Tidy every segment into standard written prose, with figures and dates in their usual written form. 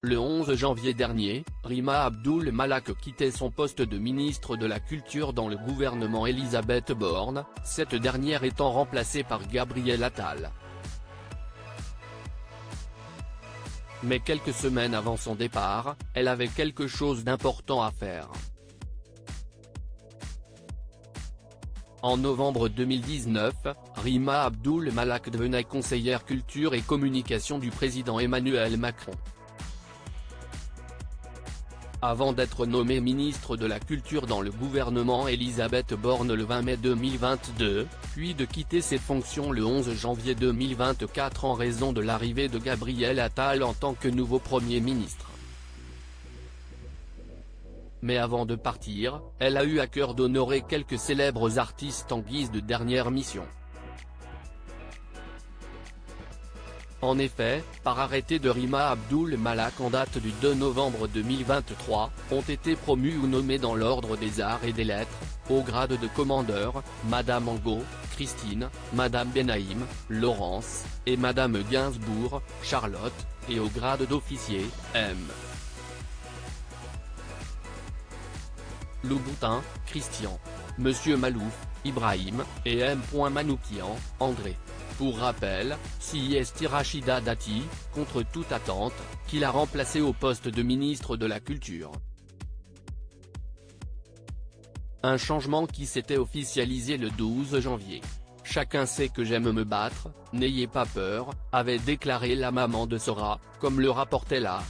Le 11 janvier dernier, Rima Abdul Malak quittait son poste de ministre de la Culture dans le gouvernement Elisabeth Borne, cette dernière étant remplacée par Gabriel Attal. Mais quelques semaines avant son départ, elle avait quelque chose d'important à faire. En novembre 2019, Rima Abdul Malak devenait conseillère culture et communication du président Emmanuel Macron. Avant d'être nommée ministre de la Culture dans le gouvernement Elisabeth Borne le 20 mai 2022, puis de quitter ses fonctions le 11 janvier 2024 en raison de l'arrivée de Gabriel Attal en tant que nouveau Premier ministre. Mais avant de partir, elle a eu à cœur d'honorer quelques célèbres artistes en guise de dernière mission. En effet, par arrêté de Rima Abdul Malak en date du 2 novembre 2023, ont été promus ou nommés dans l'ordre des arts et des lettres, au grade de commandeur, Madame Angot, Christine, Madame Benaïm, Laurence, et Madame Gainsbourg, Charlotte, et au grade d'officier, M. Louboutin, Christian, Monsieur Malouf, Ibrahim, et M. Manoukian, André. Pour rappel, c'est Rachida Dati, contre toute attente, qui l'a remplacé au poste de ministre de la Culture. Un changement qui s'était officialisé le 12 janvier. « Chacun sait que j'aime me battre, n'ayez pas peur », avait déclaré la maman de Sora, comme le rapportait la.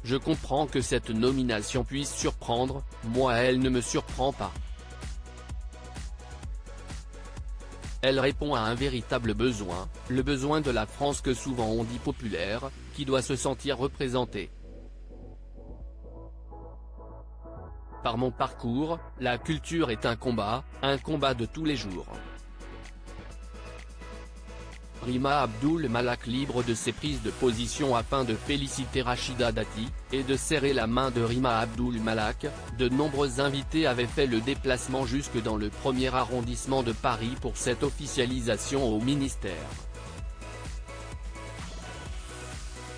Je comprends que cette nomination puisse surprendre, moi elle ne me surprend pas. Elle répond à un véritable besoin, le besoin de la France que souvent on dit populaire, qui doit se sentir représentée. Par mon parcours, la culture est un combat de tous les jours. Rima Abdul Malak libre de ses prises de position afin de féliciter Rachida Dati, et de serrer la main de Rima Abdul Malak, de nombreux invités avaient fait le déplacement jusque dans le 1er arrondissement de Paris pour cette officialisation au ministère.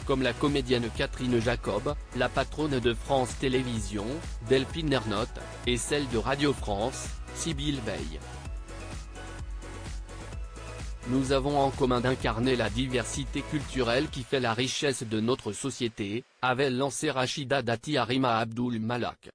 Comme la comédienne Catherine Jacob, la patronne de France Télévisions, Delphine Ernotte, et celle de Radio France, Sybille Veil. Nous avons en commun d'incarner la diversité culturelle qui fait la richesse de notre société, avait lancé Rachida Dati à Rima Abdul Malak.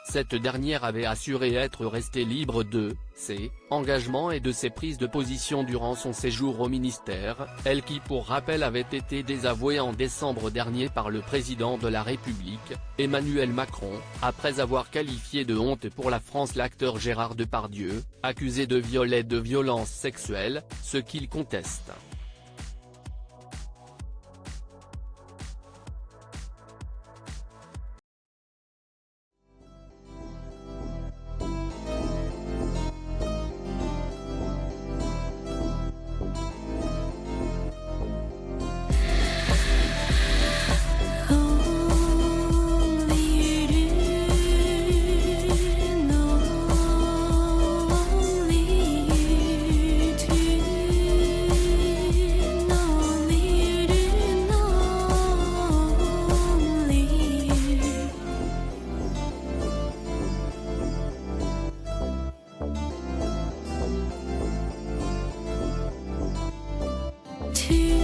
Cette dernière avait assuré être restée libre de ses engagements et de ses prises de position durant son séjour au ministère, elle qui pour rappel avait été désavouée en décembre dernier par le président de la République, Emmanuel Macron, après avoir qualifié de honte pour la France l'acteur Gérard Depardieu, accusé de viol et de violences sexuelles, ce qu'il conteste. To